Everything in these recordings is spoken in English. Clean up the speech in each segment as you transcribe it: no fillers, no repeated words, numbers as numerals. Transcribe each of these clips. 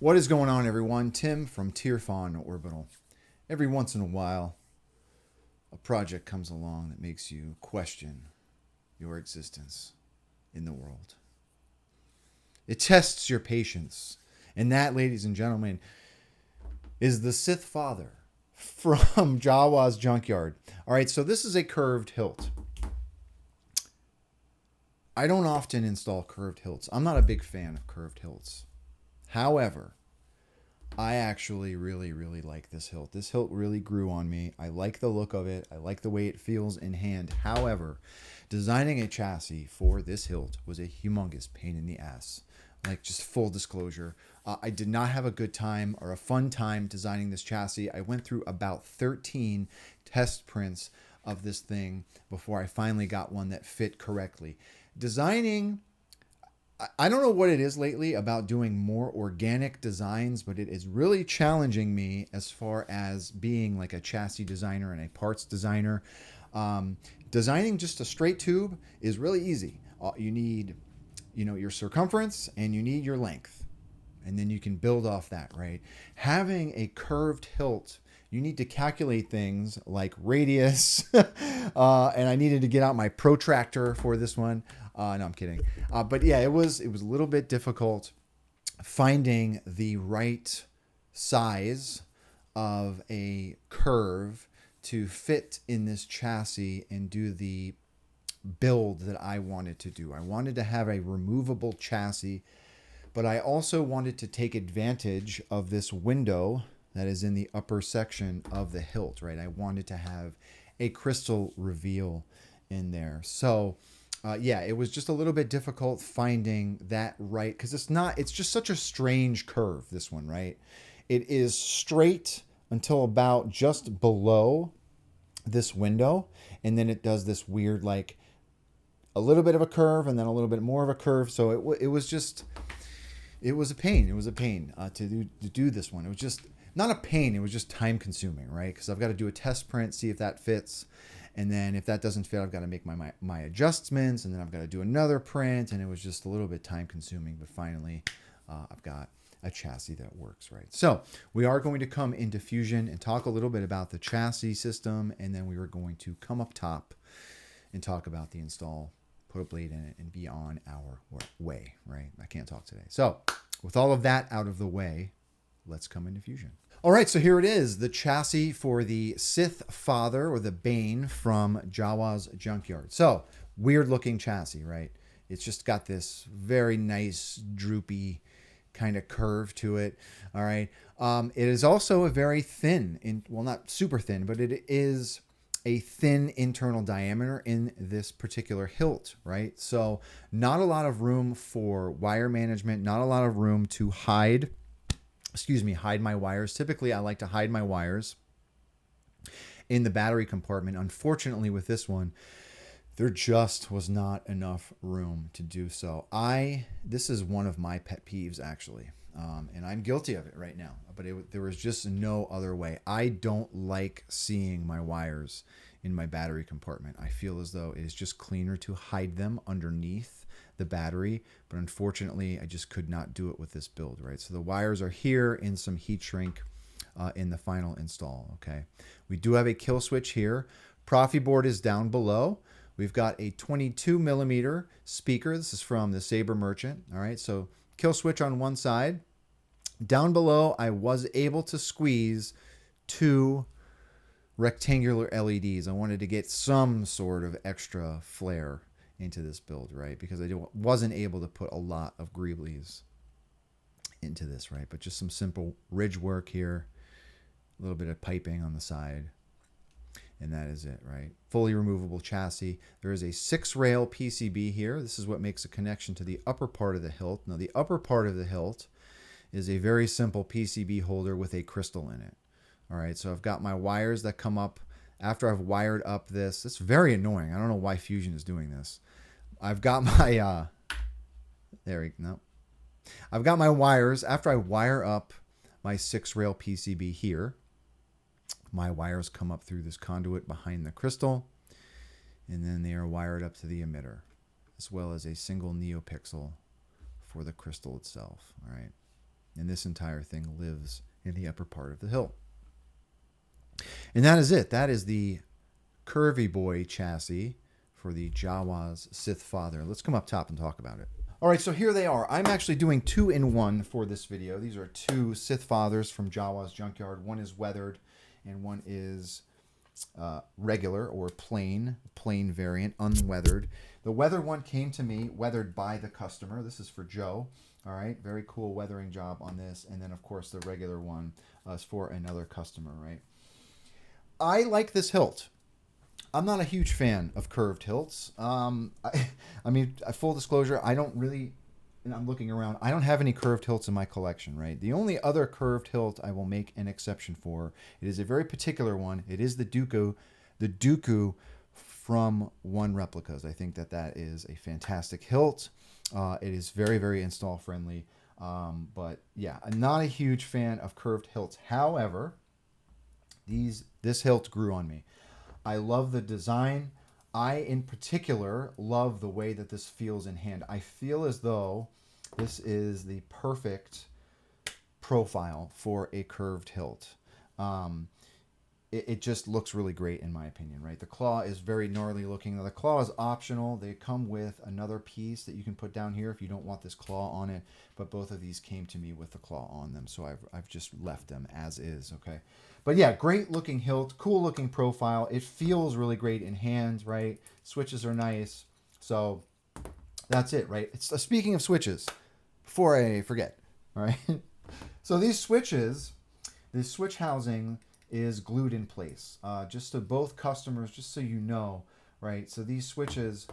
What is going on, everyone? Tim from Tirfon Orbital. Every once in a while, a project comes along that makes you question your existence in the world. It tests your patience. And that, ladies and gentlemen, is the Sith Father from Jawas Junkyard. All right, so this is a curved hilt. I don't often install curved hilts. I'm not a big fan of curved hilts. However, I actually really like this hilt. This hilt really grew on me. I like the look of it. I like the way it feels in hand. However, designing a chassis for this hilt was a humongous pain in the ass. Like, just full disclosure, I did not have a good time or a fun time designing this chassis. I went through about 13 test prints of this thing before I finally got one that fit correctly. Designing, I don't know what it is lately about doing more organic designs, but it is really challenging me as far as being like a chassis designer and a parts designer. Designing just a straight tube is really easy. You need, your circumference and you need your length, and then you can build off that, right? Having a curved hilt, you need to calculate things like radius, and I needed to get out my protractor for this one. No, I'm kidding. But yeah, it was a little bit difficult finding the right size of a curve to fit in this chassis and do the build that I wanted to do. I wanted to have a removable chassis, but I also wanted to take advantage of this window that is in the upper section of the hilt, right? I wanted to have a crystal reveal in there. So yeah, it was just a little bit difficult finding that right, because it's just such a strange curve, this one, right? It is straight until about just below this window, and then it does this weird, like, a little bit of a curve and then a little bit more of a curve. So it was a pain. It was a pain to do this one. It was just not a pain. It was just time consuming, right? Because I've got to do a test print, see if that fits. And then if that doesn't fit, I've got to make my adjustments, and then I've got to do another print. And it was just a little bit time consuming, but finally I've got a chassis that works, right? So we are going to come into Fusion and talk a little bit about the chassis system, and then we are going to come up top and talk about the install, put a blade in it, and be on our way, right? I can't talk today. So with all of that out of the way, let's come into Fusion. All right, so here it is, the chassis for the Sith Father, or the Bane, from Jawas Junkyard. So, weird looking chassis, right? It's just got this very nice, droopy kind of curve to it, all right? It is also a very thin, well, not super thin, but it is a thin internal diameter in this particular hilt, right? So, not a lot of room for wire management, not a lot of room to hide my wires. Typically, I like to hide my wires in the battery compartment. Unfortunately, with this one, there just was not enough room to do so. This is one of my pet peeves, actually, and I'm guilty of it right now, but there was just no other way. I don't like seeing my wires in my battery compartment. I feel as though it is just cleaner to hide them underneath the battery, but unfortunately I just could not do it with this build, right? So the wires are here in some heat shrink in the final install, okay? We do have a kill switch here. Proffieboard is down below. We've got a 22 millimeter speaker. This is from the Saber Merchant, all right? So kill switch on one side. Down below, I was able to squeeze 2 rectangular LEDs. I wanted to get some sort of extra flare into this build, right? Because I wasn't able to put a lot of greeblies into this, right? But just some simple ridge work here, a little bit of piping on the side, and that is it, right? Fully removable chassis. There is a 6-rail PCB here. This is what makes a connection to the upper part of the hilt. Now, the upper part of the hilt is a very simple PCB holder with a crystal in it. All right, so I've got my wires that come up after I've wired up this. It's very annoying. I don't know why Fusion is doing this. I've got my, I've got my wires. After I wire up my 6-rail PCB here, my wires come up through this conduit behind the crystal, and then they are wired up to the emitter, as well as a single neopixel for the crystal itself. All right. And this entire thing lives in the upper part of the hilt. And that is it. That is the Curvy Boy chassis for the Jawas Sith Father. Let's come up top and talk about it. All right, so here they are. I'm actually doing 2-in-1 for this video. These are 2 Sith Fathers from Jawas Junkyard. One is weathered and one is regular or plain variant, unweathered. The weathered one came to me weathered by the customer. This is for Joe. All right, very cool weathering job on this. And then, of course, the regular one is for another customer, right? I like this hilt. I'm not a huge fan of curved hilts. I mean, full disclosure, I don't really, and I'm looking around, I don't have any curved hilts in my collection, right? The only other curved hilt I will make an exception for, it is a very particular one. It is the Dooku from One Replicas. I think that is a fantastic hilt. It is very, very install friendly. But yeah, I'm not a huge fan of curved hilts. However, this hilt grew on me. I love the design. I, in particular, love the way that this feels in hand. I feel as though this is the perfect profile for a curved hilt. It just looks really great in my opinion, right? The claw is very gnarly looking. Now, the claw is optional. They come with another piece that you can put down here if you don't want this claw on it, but both of these came to me with the claw on them, so I've just left them as is, okay? But yeah, great looking hilt, cool looking profile. It feels really great in hand, right? Switches are nice. So that's it, right? It's speaking of switches, before I forget, all right? So these switches, this switch housing is glued in place. Just to both customers, just so you know, right? So these switches,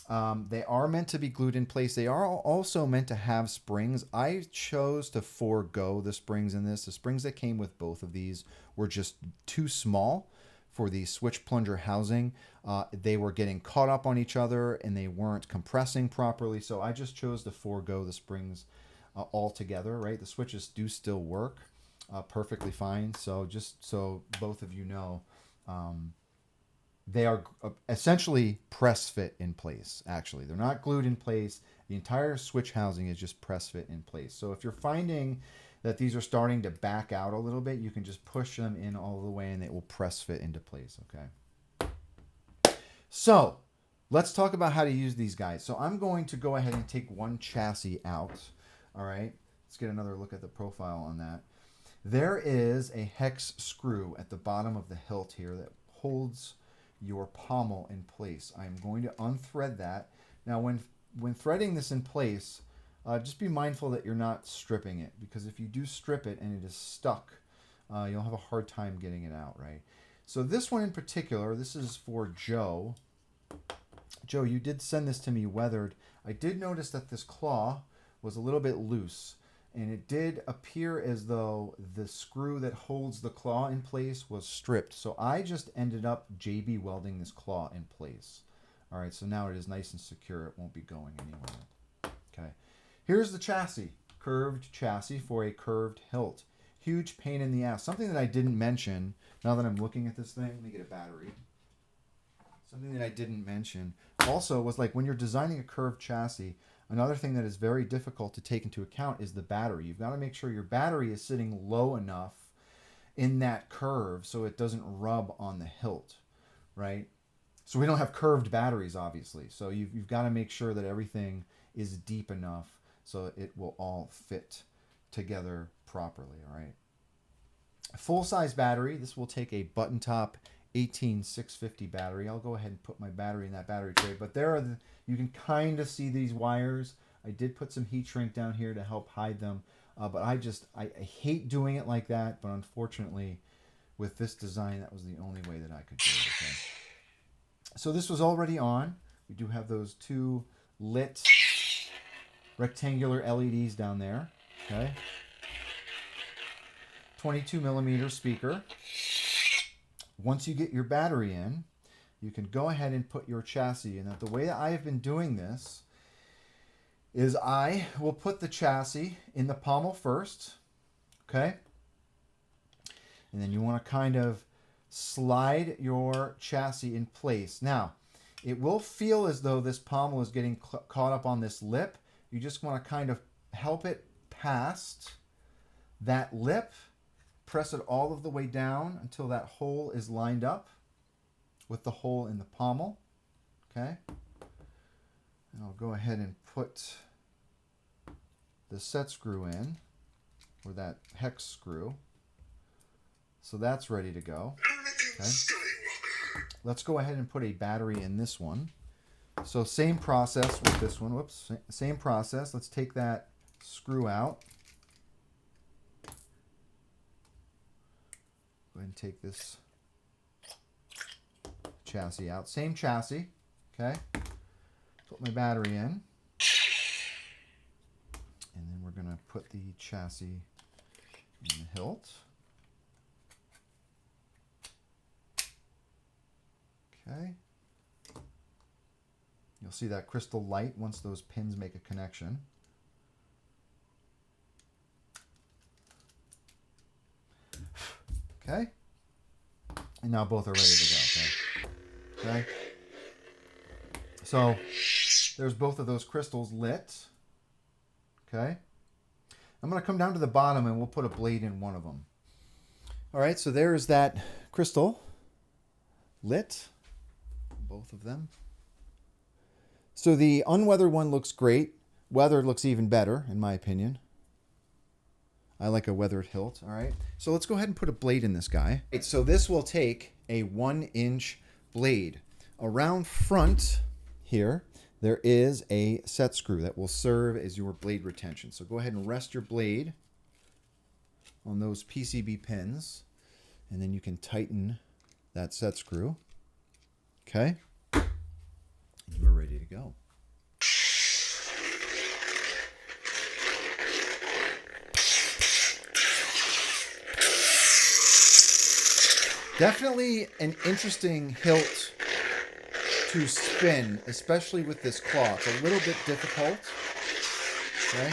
they are meant to be glued in place. They are also meant to have springs. I chose to forego the springs in this. The springs that came with both of these were just too small for the switch plunger housing. They were getting caught up on each other and they weren't compressing properly. So I just chose to forego the springs altogether, right? The switches do still work perfectly fine. So just so both of you know, they are essentially press fit in place. Actually, they're not glued in place. The entire switch housing is just press fit in place. So if you're finding that these are starting to back out a little bit, you can just push them in all the way and it will press fit into place, okay? So let's talk about how to use these guys. So I'm going to go ahead and take one chassis out, all right? Let's get another look at the profile on that. There is a hex screw at the bottom of the hilt here that holds your pommel in place. I'm going to unthread that. Now when threading this in place, just be mindful that you're not stripping it, because if you do strip it and it is stuck, you'll have a hard time getting it out, right? So this one in particular, this is for Joe. Joe, you did send this to me weathered. I did notice that this claw was a little bit loose, and it did appear as though the screw that holds the claw in place was stripped. So I just ended up JB welding this claw in place. All right, so now it is nice and secure. It won't be going anywhere. Okay, here's the chassis, curved chassis for a curved hilt. Huge pain in the ass. Something that I didn't mention, now that I'm looking at this thing, let me get a battery. Something that I didn't mention also was, like, when you're designing a curved chassis, another thing that is very difficult to take into account is the battery. You've got to make sure your battery is sitting low enough in that curve so it doesn't rub on the hilt, right? So we don't have curved batteries, obviously. So you've got to make sure that everything is deep enough so it will all fit together properly, all right? Full-size battery. This will take a button top 18650 battery. I'll go ahead and put my battery in that battery tray, but there are you can kind of see these wires. I did put some heat shrink down here to help hide them, but I hate doing it like that, but unfortunately with this design that was the only way that I could do it. Okay, so this was already on. We do have those two lit rectangular LEDs down there. Okay, 22mm speaker. Once you get your battery in, you can go ahead and put your chassis in. Now, the way that I have been doing this is I will put the chassis in the pommel first, okay? And then you want to kind of slide your chassis in place. Now, it will feel as though this pommel is getting caught up on this lip. You just want to kind of help it past That lip, press it all of the way down until that hole is lined up with the hole in the pommel. Okay? And I'll go ahead and put the set screw in, or that hex screw. So that's ready to go. Okay. Let's go ahead and put a battery in this one. So same process with this one. Whoops. Same process. Let's take that screw out. Go ahead and take this chassis out. Same chassis. Okay. Put my battery in. And then we're going to put the chassis in the hilt. Okay. You'll see that crystal light once those pins make a connection. Okay. And now both are ready to go. Okay. Okay. So there's both of those crystals lit. Okay. I'm going to come down to the bottom and we'll put a blade in one of them. All right. So there's that crystal lit. Both of them. So the unweathered one looks great. Weathered looks even better, in my opinion. I like a weathered hilt. All right. So let's go ahead and put a blade in this guy. Right, so this will take a 1-inch blade. Around front here, there is a set screw that will serve as your blade retention. So go ahead and rest your blade on those PCB pins, and then you can tighten that set screw. Okay. And you are ready to go. Definitely an interesting hilt to spin, especially with this claw. It's a little bit difficult. Okay.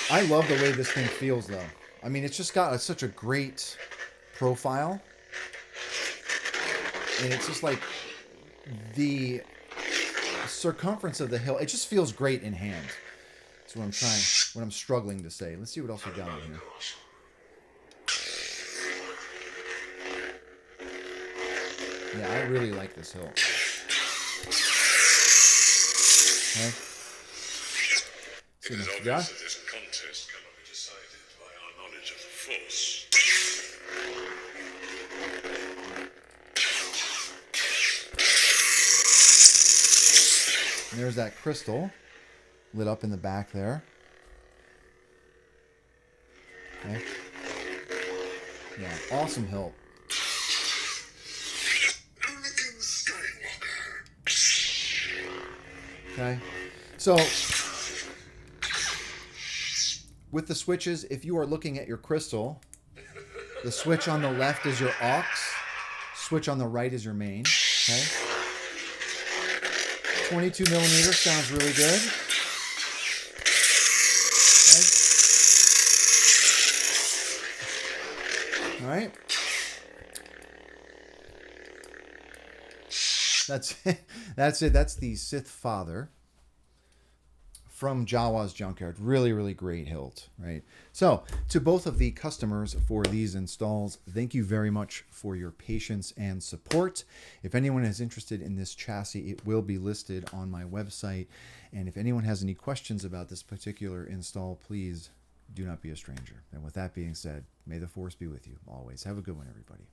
I love the way this thing feels, though. I mean, it's just got such a great profile. And it's just like the circumference of the hilt. It just feels great in hand. That's what I'm struggling to say. Let's see what else we got in here. Yeah, I really like this hilt. Okay. See what we got. This contest cannot be decided by our knowledge of the Force. And there's that crystal lit up in the back there. Okay. Yeah, awesome hilt. Okay, so with the switches, if you are looking at your crystal, the switch on the left is your aux, switch on the right is your main. Okay, 22 millimeter sounds really good. Okay. All right. That's it. That's it. That's the Sith Father from Jawas Junkyard. Really, really great hilt, right? So, to both of the customers for these installs, thank you very much for your patience and support. If anyone is interested in this chassis, it will be listed on my website. And if anyone has any questions about this particular install, please do not be a stranger. And with that being said, may the Force be with you always. Have a good one, everybody.